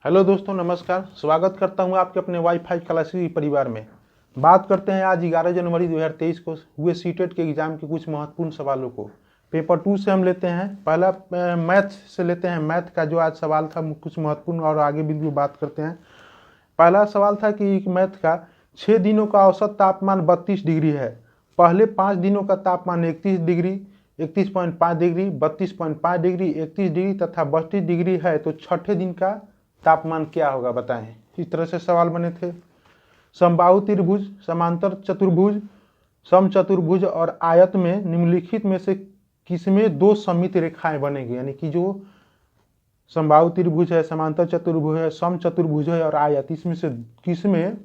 Hello दोस्तों, नमस्कार। स्वागत करता हूं आपके अपने वाईफाई क्लासेस परिवार में। बात करते हैं आज 11 जनवरी 2023 को हुए सीटेट के एग्जाम के कुछ महत्वपूर्ण सवालों को। पेपर 2 से हम लेते हैं। पहला मैथ से लेते हैं। मैथ का जो आज सवाल था कुछ महत्वपूर्ण, और आगे बिंदु बात करते हैं। पहला सवाल था कि मैथ का 6 दिनों का औसत तापमान 32 डिग्री है। पहले 5 दिनों का तापमान 31 डिग्री, 31.5 डिग्री, 32.5 डिग्री, 31 डिग्री तथा 32 डिग्री है, तो छठे दिन का तापमान क्या होगा बताएं। इस तरह से सवाल बने थे। समबाहु त्रिभुज, समांतर चतुर्भुज, समचतुर्भुज और आयत में निम्नलिखित में से किसमें दो सममित रेखाएं बनेगी, यानी कि जो समबाहु त्रिभुज है, समांतर चतुर्भुज है, समचतुर्भुज है और आयत, इसमें से किसमें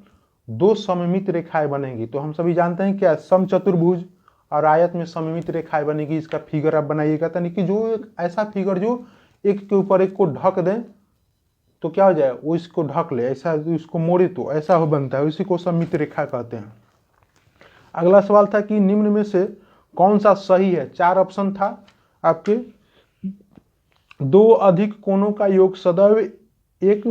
दो सममित रेखाएं बनेगी। तो हम सभी जानते हैं क्या, समचतुर्भुज और आयत में सममित रेखाएं बनेगी। इसका फिगर आप बनाइएगा, यानी कि जो एक ऐसा फिगर जो एक के ऊपर एक को ढक दे तो क्या हो जाए, वो इसको ढक ले, ऐसा उसको मोड़े तो ऐसा हो बनता है, उसी को सममित रेखा कहते हैं। अगला सवाल था कि निम्न में से कौन सा सही है। 4 ऑप्शन था आपके। दो अधिक कोणों का योग सदैव एक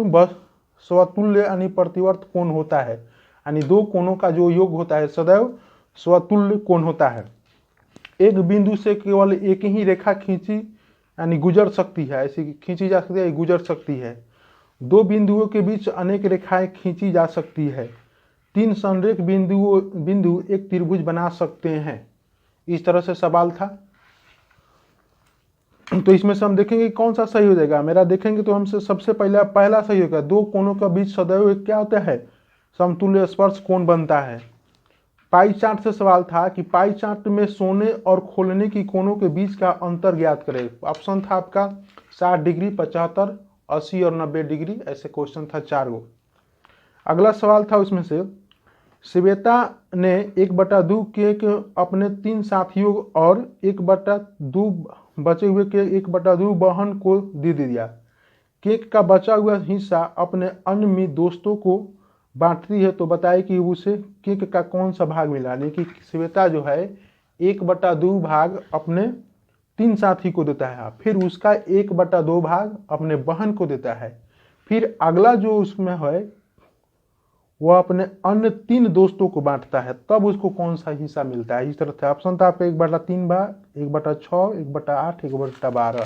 स्वतुल्य यानी प्रतिवर्त कोण होता है, यानी दो कोणों का जो योग होता है सदैव स्वतुल्य कोण होता है। एक बिंदु से केवल एक ही रेखा खींची यानी गुजर सकती है, ऐसी खींची जा सकती है, गुजर सकती है। दो बिंदुओं के बीच अनेक रेखाएं खींची जा सकती है। 3 संरेख बिंदु एक त्रिभुज बना सकते हैं। इस तरह से सवाल था। तो इसमें से हम देखेंगे कौन सा सही हो जाएगा। मेरा देखेंगे तो हमसे सबसे पहला सही होगा। दो कोणों के बीच सदैव क्या होता है, समतुल्य स्पर्श कोण बनता है। पाई चार्ट से सवाल था कि पाई चार्ट में सोने और खोलने की कोणों के बीच का अंतर ज्ञात करें। ऑप्शन था आपका 60 डिग्री, 75, 80 और 90 डिग्री। ऐसे क्वेश्चन था 4 गो। अगला सवाल था उसमें से, श्वेता ने 1/2 केक अपने 3 साथियों और 1/2 बचे हुए केक 1/2 बहन को दे दिया। केक का बचा हुआ हिस्सा अपने अन्य दोस्तों को बांटती है, तो बताए कि उसे केक का कौन सा भाग मिला। यानी कि श्वेता जो है 1/2 भाग अपने 3 साथी को देता है, फिर उसका 1/2 भाग अपने बहन को देता है, फिर अगला जो उसमें है वह अपने अन्य 3 दोस्तों को बांटता है, तब उसको कौन सा हिस्सा मिलता है। इस तरह से ऑप्शन था आपका 1/3 भाग, 1/6, 1/8, 1/12।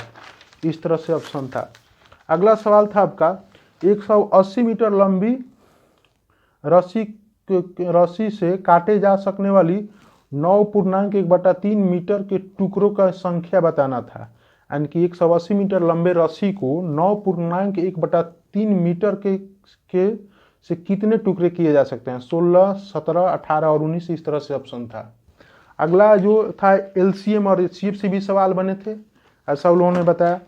इस तरह से ऑप्शन था। अगला सवाल था आपका 180 मीटर लंबी रस्सी से काटे जा सकने वाली 9.1/3 मीटर के टुकड़ों का संख्या बताना था। यानी कि 180 मीटर लंबे रस्सी को 9.1/3 मीटर के से कितने टुकड़े किए जा सकते हैं। 16, 17, 18 और 19। इस तरह से ऑप्शन था। अगला जो था एलसीएम और एचसीएफ से भी सवाल बने थे, ऐसा उन्होंने बताया।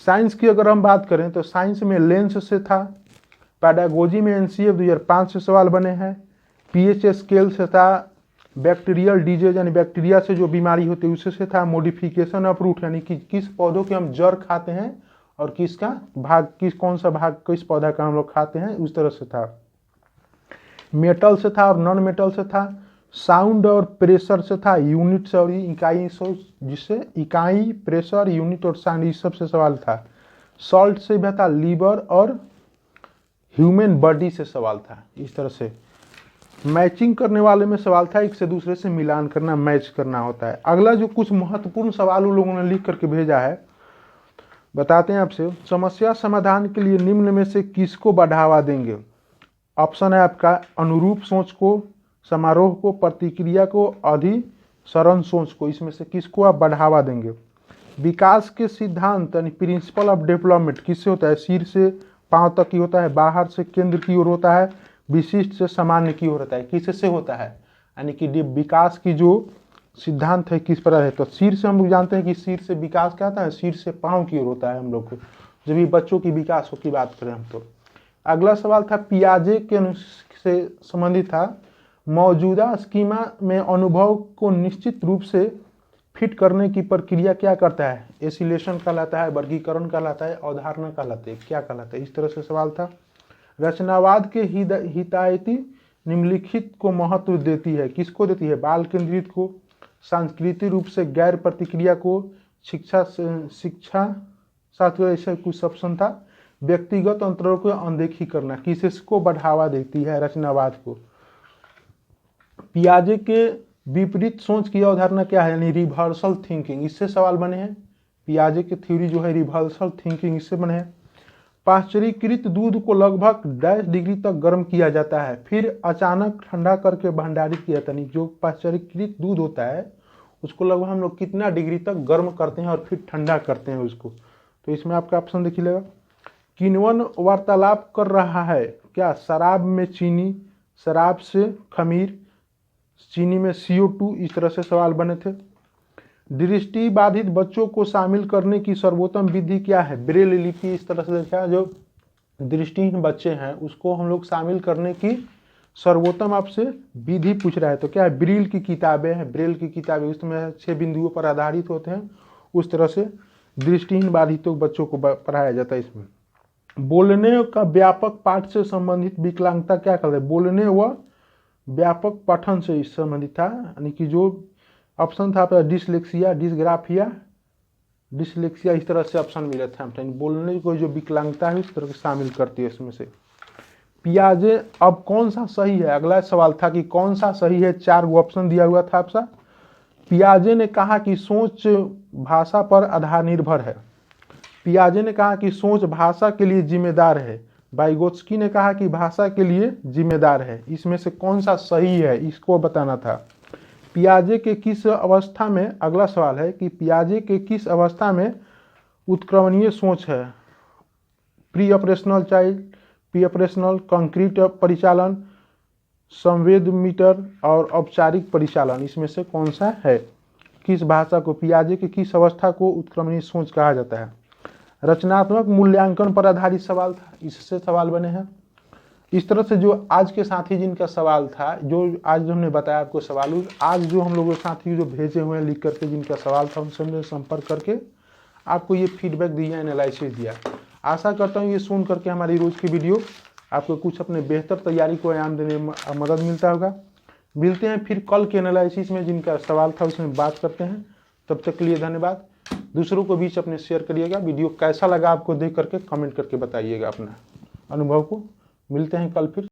साइंस की अगर हम बात करें तो साइंस में लेंस से था। पैडागोजी में एनसीएफ 2005 से सवाल बने हैं। पीएच स्केल से था। बैक्टीरियल डिजीज यानी बैक्टीरिया से जो बीमारी होती है उससे था। मॉडिफिकेशन ऑफ रूट यानी कि किस पौधों के हम जड़ खाते हैं और किसका भाग, कौन सा भाग किस पौधा का हम लोग खाते हैं, उस तरह से था। मेटल से था और नॉन मेटल से था। साउंड और प्रेशर से था। यूनिट से और इकाई, जिससे इकाई, प्रेशर, यूनिट और साउंड, इस सब से सवाल था। सॉल्ट से भी था। लीवर और ह्यूमन बॉडी से सवाल था। इस तरह से मैचिंग करने वाले में सवाल था, एक से दूसरे से मिलान करना, मैच करना होता है। अगला जो कुछ महत्वपूर्ण सवाल उन लोगों ने लिख करके भेजा है, बताते हैं आपसे। समस्या समाधान के लिए निम्न में से किसको बढ़ावा देंगे। ऑप्शन है आपका अनुरूप सोच को, समारोह को, प्रतिक्रिया को, अधिसरण सोच को। इसमें से किसको आप बढ़ावा देंगे। विकास के सिद्धांत यानी प्रिंसिपल ऑफ डेवलपमेंट किससे होता है, सिर से पांव तक की होता है, बाहर से केंद्र की ओर होता है, विशिष्ट से सामान्य की ओर होता है। किससे होता है, यानी कि विकास की जो सिद्धांत है किस प्रकार है। तो सिर से हम लोग जानते हैं कि सिर से विकास क्या होता है, सिर से पांव की ओर होता है हम लोग को, जब भी बच्चों की विकास की बात करें हम तो। अगला सवाल था पियाजे के से संबंधित था। मौजूदा स्कीमा में अनुभव को निश्चित रूप से फिट करने की प्रक्रिया क्या करता है। एसिलेशन कहलाता है, वर्गीकरण कहलाता है, अवधारणा कहलाते हैं, क्या कहलाता है। इस तरह से सवाल था। रचनावाद के हिदायती निम्नलिखित को महत्व देती है। किसको देती है, बाल केंद्रित को, सांस्कृतिक रूप से गैर प्रतिक्रिया को, शिक्षा शास्त्र, ऐसा कुछ ऑप्शन था। व्यक्तिगत अंतरों को अनदेखी करना किसको बढ़ावा देती है, रचनावाद को। पियाजे के विपरीत सोच की अवधारणा क्या है, यानी रिवर्सल थिंकिंग, इससे सवाल बने हैं। पियाजे की थ्योरी जो है रिवर्सल थिंकिंग, इससे बने हैं। पाश्चरीकृत दूध को लगभग 10 डिग्री तक गर्म किया जाता है, फिर अचानक ठंडा करके भंडारित किया जाता है। जो पाश्चरीकृत दूध होता है उसको लगभग हम लोग कितना डिग्री तक गर्म करते हैं और फिर ठंडा करते हैं उसको। तो इसमें आपका ऑप्शन देख लीजिएगा। किण्वन वार्तालाप कर रहा है क्या, शराब में चीनी, शराब से खमीर, चीनी में CO2, इस तरह से सवाल बने थे। दृष्टि बाधित बच्चों को शामिल करने की सर्वोत्तम विधि क्या है, ब्रेल लिपि, इस तरह से देखा। जो दृष्टिहीन बच्चे हैं उसको हम लोग शामिल करने की सर्वोत्तम आपसे विधि पूछ रहा है, तो क्या है, ब्रेल की किताबें हैं। ब्रेल की किताबें उसमें 6 बिंदुओं पर आधारित होते हैं, उस तरह से दृष्टिहीन बाधितों बच्चों को पढ़ाया जाता है। इसमें बोलने का व्यापक पाठ से संबंधित विकलांगता क्या कहते हैं, बोलने व व्यापक पठन से संबंधित था, यानी कि जो ऑप्शन था आपका डिसलेक्सिया, डिसग्राफिया, डिसलेक्सिया, इस तरह से ऑप्शन मिला था। बोलने को जो विकलांगता है इस तरह से शामिल करती है इसमें से। पियाजे, अब कौन सा सही है, अगला सवाल था कि कौन सा सही है, 4 ऑप्शन दिया हुआ था आपसा। पियाजे ने कहा कि सोच भाषा पर आधार निर्भर है। पियाजे ने कहा कि सोच भाषा के लिए जिम्मेदार है। वाइगोत्स्की ने कहा कि भाषा के लिए जिम्मेदार है। इसमें से कौन सा सही है, इसको बताना था। पियाजे के किस अवस्था में, अगला सवाल है कि पियाजे के किस अवस्था में उत्क्रमणीय सोच है, pre operational child, pre operational, concrete परिचालन, संवेद मीटर और औपचारिक परिचालन, इसमें से कौन सा है। किस भाषा को, पियाजे के किस अवस्था को उत्क्रमणीय सोच कहा जाता है। रचनात्मक मूल्यांकन पर आधारित सवाल था, इससे सवाल बने हैं। इस तरह से जो आज के साथी जिनका सवाल था, जो आज हमने बताया आपको सवाल, आज जो हम लोगों साथी जो भेजे हुए हैं लिख करके जिनका सवाल था उनसे हमने संपर्क करके आपको ये फीडबैक दिया, एनालिसिस दिया। आशा करता हूँ ये सुन करके हमारी रोज की वीडियो आपको कुछ अपने बेहतर तैयारी को आयाम देने में मदद मिलता होगा। मिलते हैं फिर कल के एनालिसिस में, जिनका सवाल था उसमें बात करते हैं। तब तक के लिए धन्यवाद। दूसरों को बीच अपने शेयर करिएगा। वीडियो कैसा लगा आपको देख करके कमेंट करके बताइएगा अपना अनुभव को। मिलते हैं कल फिर।